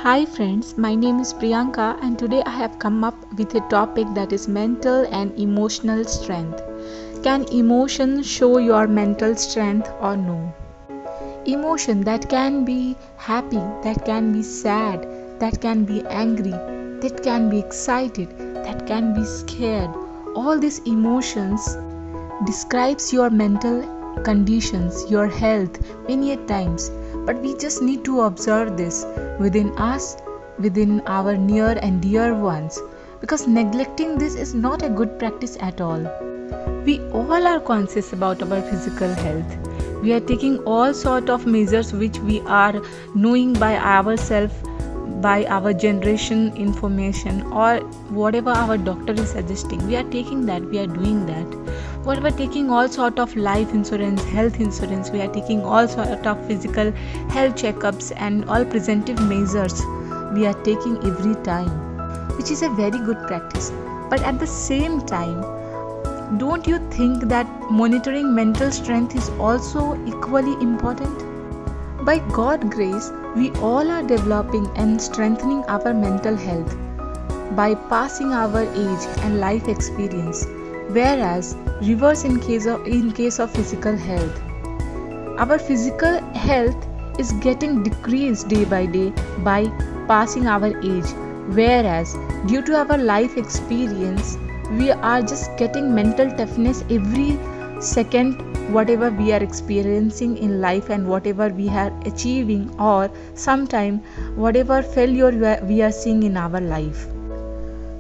Hi friends, my name is Priyanka and today I have come up with a topic that is mental and emotional strength. Can emotion show your mental strength or no? Emotion that can be happy, that can be sad, that can be angry, that can be excited, that can be scared. All these emotions describes your mental conditions, your health many a times. But we just need to observe this within us, within our near and dear ones, because neglecting this is not a good practice at all. We all are conscious about our physical health. We are taking all sort of measures which we are knowing by ourselves, by our generation information, or whatever our doctor is suggesting. We are taking that, we are doing that. Whatever, taking all sort of life insurance, health insurance, we are taking all sort of physical health checkups and all preventive measures we are taking every time, which is a very good practice. But at the same time, don't you think that monitoring mental strength is also equally important? By God's grace, we all are developing and strengthening our mental health by passing our age and life experience, whereas reverse in case of physical health. Our physical health is getting decreased day by day by passing our age, whereas due to our life experience we are just getting mental toughness every second, whatever we are experiencing in life and whatever we are achieving, or sometime whatever failure we are seeing in our life.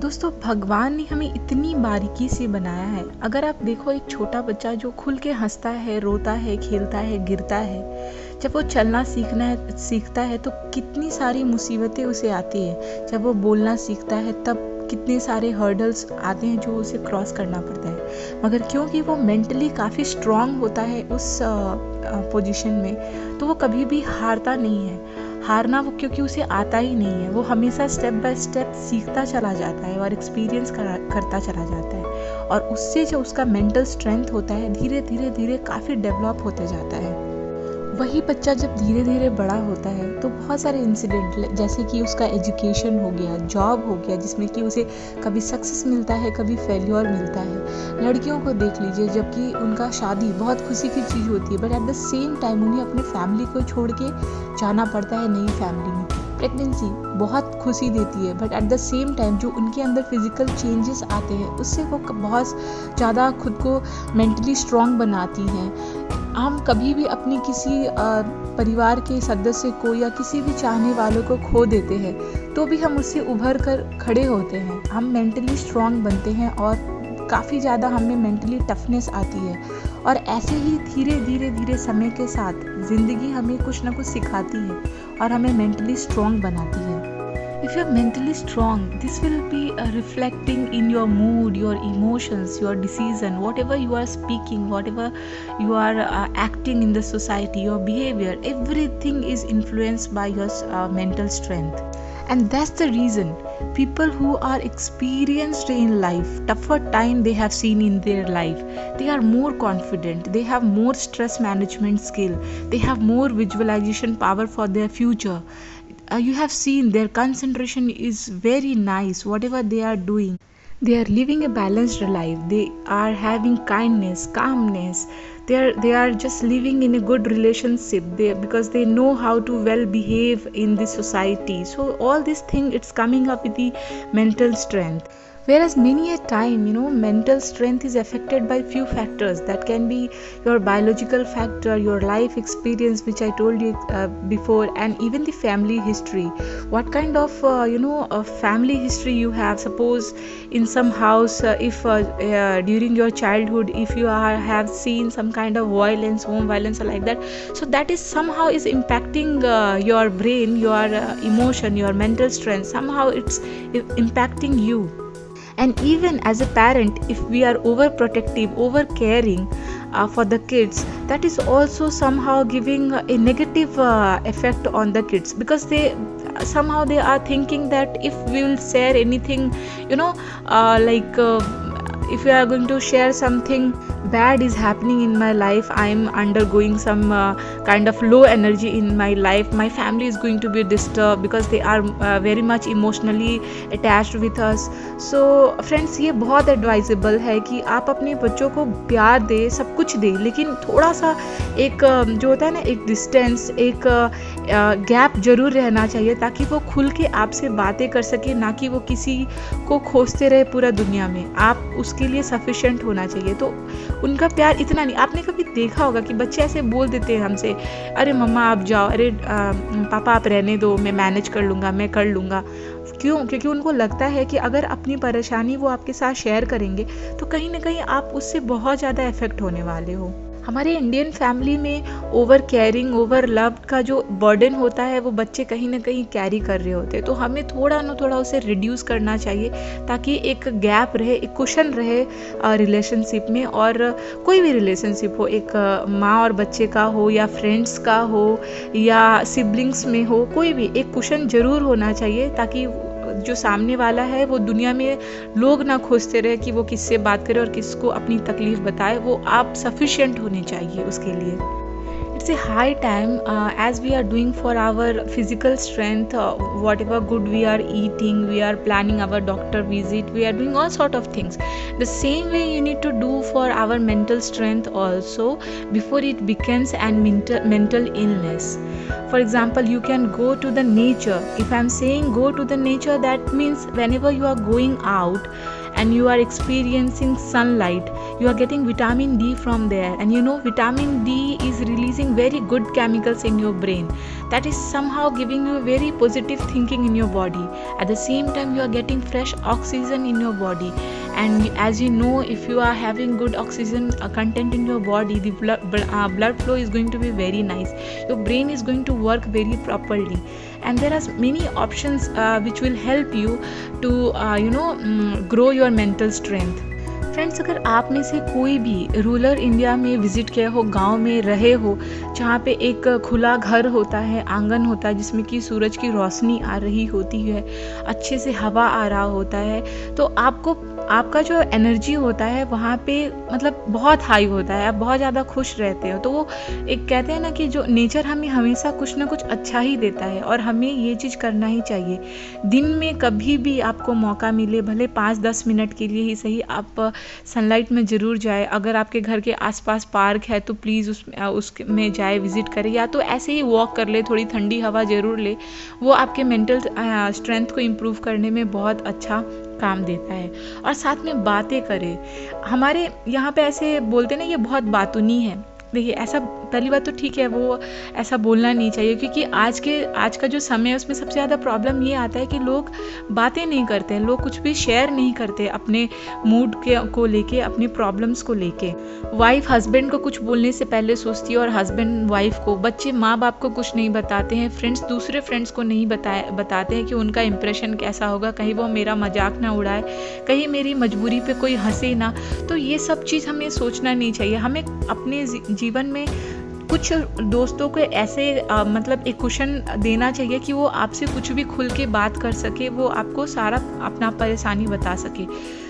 दोस्तों, भगवान ने हमें इतनी बारीकी से बनाया है. अगर आप देखो, एक छोटा बच्चा जो खुल के हंसता है, रोता है, खेलता है, गिरता है, जब वो चलना सीखता है तो कितनी सारी मुसीबतें उसे आती है. जब वो बोलना सीखता है तब कितने सारे हर्डल्स आते हैं जो उसे क्रॉस करना पड़ता है. मगर क्योंकि वो मेंटली काफ़ी स्ट्रांग होता है उस पोजीशन में, तो वो कभी भी हारता नहीं है. हारना वो क्योंकि उसे आता ही नहीं है, वो हमेशा स्टेप बाय स्टेप सीखता चला जाता है और एक्सपीरियंस करता चला जाता है, और उससे जो उसका मेंटल स्ट्रेंथ होता है धीरे धीरे धीरे काफ़ी डेवलप होते जाता है. वही बच्चा जब धीरे धीरे बड़ा होता है तो बहुत सारे इंसिडेंट, जैसे कि उसका एजुकेशन हो गया, जॉब हो गया, जिसमें कि उसे कभी सक्सेस मिलता है, कभी फेल्योर मिलता है. लड़कियों को देख लीजिए, जबकि उनका शादी बहुत खुशी की चीज़ होती है, but at the same time उन्हें अपने फैमिली को छोड़ के जाना पड़ता है नई फैमिली में. प्रेगनेंसी बहुत खुशी देती है, but at the same time जो उनके अंदर फिजिकल चेंजेस आते हैं उससे वो बहुत ज़्यादा खुद को मेंटली स्ट्रांग बनाती हैं. हम कभी भी अपनी किसी परिवार के सदस्य को या किसी भी चाहने वालों को खो देते हैं तो भी हम उससे उभर कर खड़े होते हैं. हम मेंटली स्ट्रांग बनते हैं और काफ़ी ज़्यादा हमें मेंटली टफनेस आती है. और ऐसे ही धीरे धीरे धीरे समय के साथ ज़िंदगी हमें कुछ ना कुछ सिखाती है और हमें मेंटली स्ट्रांग बनाती है. If you are mentally strong, this will be reflecting in your mood, your emotions, your decision, whatever you are speaking, whatever you are acting in the society, your behavior, everything is influenced by your mental strength. And that's the reason people who are experienced in life, tougher time they have seen in their life, they are more confident, they have more stress management skill, they have more visualization power for their future. You have seen their concentration is very nice, whatever they are doing. They are living a balanced life, they are having kindness, calmness, they are just living in a good relationship because they know how to well behave in the society. So all this thing, it's coming up with the mental strength. Whereas many a time, mental strength is affected by few factors. That can be your biological factor, your life experience, which I told you before, and even the family history. What kind of a family history you have. Suppose in some house, if during your childhood, if you have seen some kind of violence, home violence or like that, so that is somehow is impacting your brain, your emotion, your mental strength. Somehow it's impacting you. And even as a parent, if we are overprotective, over caring for the kids, that is also somehow giving a negative effect on the kids, because they somehow they are thinking that if we will share anything, like if you are going to share something bad is happening in my life, I am undergoing some kind of low energy in my life, my family is going to be disturbed because they are very much emotionally attached with us. So friends, ये बहुत advisable है कि आप अपने बच्चों को प्यार दें, सब कुछ दें, लेकिन थोड़ा सा एक जो होता है ना, एक डिस्टेंस, एक गैप जरूर रहना चाहिए ताकि वो खुल के आपसे बातें कर सके, ना कि वो किसी को खोजते रहे पूरा दुनिया में। आप उसके लिए सफिशिएंट होना चाहिए। तो उनका प्यार इतना नहीं। आपने कभी देखा होगा कि बच्चे ऐसे बोल देते हैं हमसे, अरे मम्मा आप जाओ, अरे पापा आप रहने दो, मैं मैनेज कर लूँगा, मैं कर लूँगा। क्यों? क्योंकि उनको लगता है कि अगर अपनी परेशानी वो आपके साथ शेयर करेंगे तो कहीं ना कहीं आप उससे बहुत ज़्यादा इफेक्ट होने वाले हो। हमारे इंडियन फैमिली में ओवर केयरिंग, ओवर लव का जो बर्डन होता है वो बच्चे कहीं ना कहीं कैरी कर रहे होते हैं। तो हमें थोड़ा ना थोड़ा उसे रिड्यूस करना चाहिए ताकि एक गैप रहे, एक कुशन रहे रिलेशनशिप में। और कोई भी रिलेशनशिप हो, एक माँ और बच्चे का हो या फ्रेंड्स का हो या सिबलिंग्स में हो, कोई भी एक कुशन ज़रूर होना चाहिए ताकि जो सामने वाला है वो दुनिया में लोग ना खोजते रहे कि वो किससे बात करे और किसको अपनी तकलीफ बताए। वो आप सफिशिएंट होने चाहिए उसके लिए। It's a high time as we are doing for our physical strength, whatever good we are eating, we are planning our doctor visit, we are doing all sort of things. The same way you need to do for our mental strength also before it becomes an mental illness. For example, you can go to the nature. If I'm saying go to the nature, that means whenever you are going out and you are experiencing sunlight, you are getting vitamin D from there, and you know vitamin D is releasing very good chemicals in your brain that is somehow giving you very positive thinking in your body. At the same time you are getting fresh oxygen in your body, and as you know, if you are having good oxygen content in your body, the blood flow is going to be very nice, your brain is going to work very properly, and there are many options which will help you to grow your mental strength. Friends, अगर आप में से कोई भी rural India में visit किया हो, गांव में रहे हो, जहाँ पे एक खुला घर होता है, आंगन होता है जिसमें कि सूरज की रोशनी आ रही होती है, अच्छे से हवा आ रहा होता है, तो आपका जो एनर्जी होता है वहाँ पे मतलब बहुत हाई होता है, आप बहुत ज़्यादा खुश रहते हो। तो वो एक कहते हैं ना कि जो नेचर हमें हमेशा कुछ ना कुछ अच्छा ही देता है और हमें ये चीज़ करना ही चाहिए। दिन में कभी भी आपको मौका मिले, भले 5-10 मिनट के लिए ही सही, आप सनलाइट में ज़रूर जाए। अगर आपके घर के आसपास पार्क है तो प्लीज़ उसमें जाए, विज़िट करें, या तो ऐसे ही वॉक कर ले, थोड़ी ठंडी हवा ज़रूर ले। वो आपके मेंटल स्ट्रेंथ को इम्प्रूव करने में बहुत अच्छा काम देता है। और साथ में बातें करें। हमारे यहाँ पे ऐसे बोलते ना, ये बहुत बातूनी है। देखिए, ऐसा पहली बात तो ठीक है, वो ऐसा बोलना नहीं चाहिए, क्योंकि आज का जो समय है उसमें सबसे ज़्यादा प्रॉब्लम ये आता है कि लोग बातें नहीं करते हैं, लोग कुछ भी शेयर नहीं करते अपने मूड को लेके, अपनी प्रॉब्लम्स को लेके। वाइफ हस्बैंड को कुछ बोलने से पहले सोचती है और हस्बैंड वाइफ को, बच्चे माँ बाप को कुछ नहीं बताते हैं, फ्रेंड्स दूसरे फ्रेंड्स को नहीं बताते हैं कि उनका इंप्रेशन कैसा होगा, कहीं वो मेरा मजाक ना उड़ाए, कहीं मेरी मजबूरी पे कोई हंसे ना। तो ये सब चीज़ हमें सोचना नहीं चाहिए। हमें अपने जीवन में कुछ दोस्तों को ऐसे मतलब एक कुशन देना चाहिए कि वो आपसे कुछ भी खुल के बात कर सके, वो आपको सारा अपना परेशानी बता सके।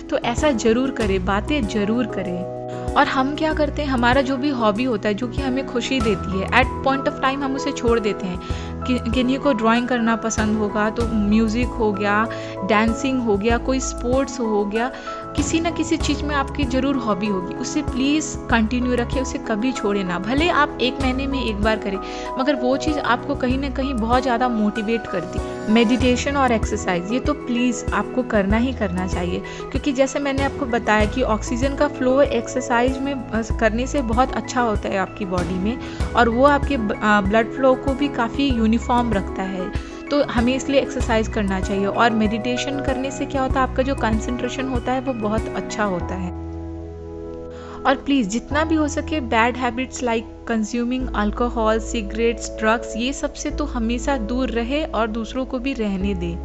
तो ऐसा ज़रूर करें, बातें ज़रूर करें। और हम क्या करते हैं, हमारा जो भी हॉबी होता है जो कि हमें खुशी देती है, एट पॉइंट ऑफ टाइम हम उसे छोड़ देते हैं। किन्हीं को ड्राइंग करना पसंद होगा तो म्यूज़िक हो गया, डांसिंग हो गया, कोई स्पोर्ट्स हो गया, किसी न किसी चीज़ में आपकी ज़रूर हॉबी होगी, उसे प्लीज़ कंटिन्यू रखें, उसे कभी छोड़े ना। भले आप 1 महीने में 1 बार करें, मगर वो चीज़ आपको कहीं ना कहीं बहुत ज़्यादा मोटिवेट करती। मेडिटेशन और एक्सरसाइज, ये तो प्लीज़ आपको करना ही करना चाहिए, क्योंकि जैसे मैंने आपको बताया कि ऑक्सीजन का फ्लो एक्सरसाइज में करने से बहुत अच्छा होता है आपकी बॉडी में, और वो आपके ब्लड फ्लो को भी काफ़ी यूनिफॉर्म रखता है। तो हमें इसलिए एक्सरसाइज करना चाहिए। और मेडिटेशन करने से क्या होता है, आपका जो कंसंट्रेशन होता है वो बहुत अच्छा होता है। और प्लीज़ जितना भी हो सके bad habits like consuming alcohol, cigarettes, drugs, ये सब से तो हमेशा दूर रहे और दूसरों को भी रहने दे।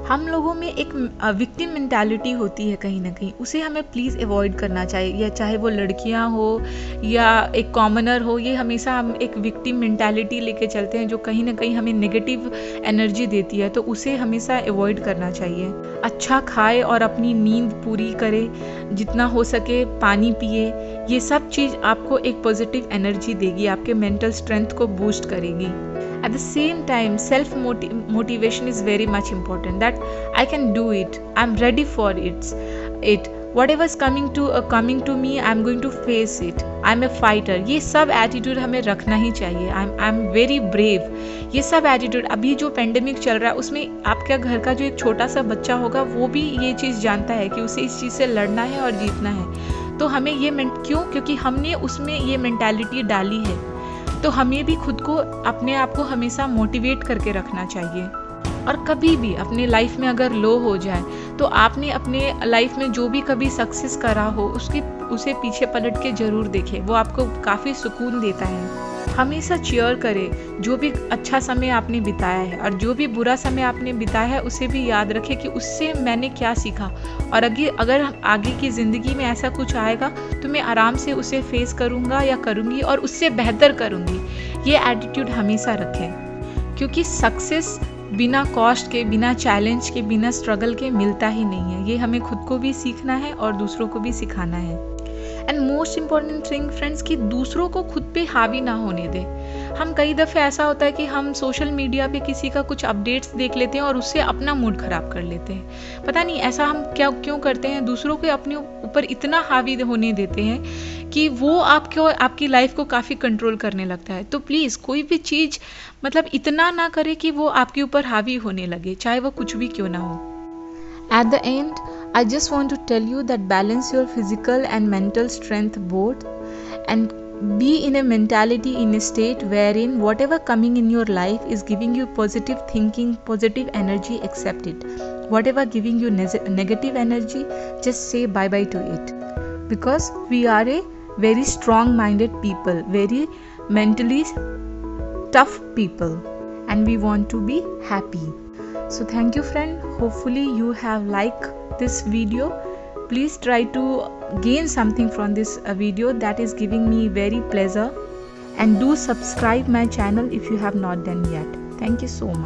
हम लोगों में एक विक्टिम मेंटालिटी होती है कहीं ना कहीं, उसे हमें प्लीज़ अवॉइड करना चाहिए। या चाहे वो लड़कियां हो या एक कॉमनर हो, ये हमेशा हम एक विक्टिम मेंटालिटी लेके चलते हैं जो कहीं ना कहीं हमें नेगेटिव एनर्जी देती है, तो उसे हमेशा अवॉइड करना चाहिए। अच्छा खाए और अपनी नींद पूरी करे, जितना हो सके पानी पिए, ये सब चीज़ आपको एक पॉजिटिव एनर्जी देगी, आपके मेंटल स्ट्रेंथ को बूस्ट करेगी। At the same time, self motivation is very much important, that I can do it, I'm ready for it, whatever is coming to me, I'm going to face it, I'm a fighter, ये सब attitude हमें रखना ही चाहिए। I'm very brave, ये सब attitude. अभी जो pandemic चल रहा है उसमें आपके घर का जो एक छोटा सा बच्चा होगा वो भी ये चीज़ जानता है कि उसे इस चीज़ से लड़ना है और जीतना है। तो हमें ये क्योंकि हमने उसमें ये मेंटालिटी डाली है, तो हमें भी खुद को, अपने आप को हमेशा मोटिवेट करके रखना चाहिए। और कभी भी अपने लाइफ में अगर लो हो जाए तो आपने अपने लाइफ में जो भी कभी सक्सेस करा हो उसे पीछे पलट के ज़रूर देखें, वो आपको काफ़ी सुकून देता है। हमेशा चीयर करें जो भी अच्छा समय आपने बिताया है, और जो भी बुरा समय आपने बिताया है उसे भी याद रखें कि उससे मैंने क्या सीखा, और अगर आगे की ज़िंदगी में ऐसा कुछ आएगा तो मैं आराम से उसे फेस करूँगा या करूँगी और उससे बेहतर करूँगी। ये एटीट्यूड हमेशा रखें, क्योंकि सक्सेस बिना कॉस्ट के, बिना चैलेंज के, बिना स्ट्रगल के मिलता ही नहीं है। ये हमें खुद को भी सीखना है और दूसरों को भी सिखाना है। And most important thing friends, कि दूसरों को खुद पे हावी ना होने दें। हम कई दफ़े ऐसा होता है कि हम सोशल मीडिया पे किसी का कुछ अपडेट्स देख लेते हैं और उससे अपना मूड ख़राब कर लेते हैं। पता नहीं ऐसा हम क्यों करते हैं, दूसरों को अपने ऊपर इतना हावी होने देते हैं कि वो आपकी लाइफ को काफ़ी कंट्रोल करने लगता है। तो प्लीज़ कोई भी चीज़ मतलब इतना ना करे कि वो आपके ऊपर हावी होने लगे, चाहे वो कुछ भी क्यों ना हो। At the end, I just want to tell you that balance your physical and mental strength both, and be in a mentality, in a state wherein whatever coming in your life is giving you positive thinking, positive energy, accept it. Whatever giving you negative energy, just say bye bye to it, because we are a very strong minded people, very mentally tough people, and we want to be happy. So thank you friend, hopefully you have liked this video. Please try to gain something from this video, that is giving me very pleasure, and do subscribe my channel if you have not done yet. Thank you so much.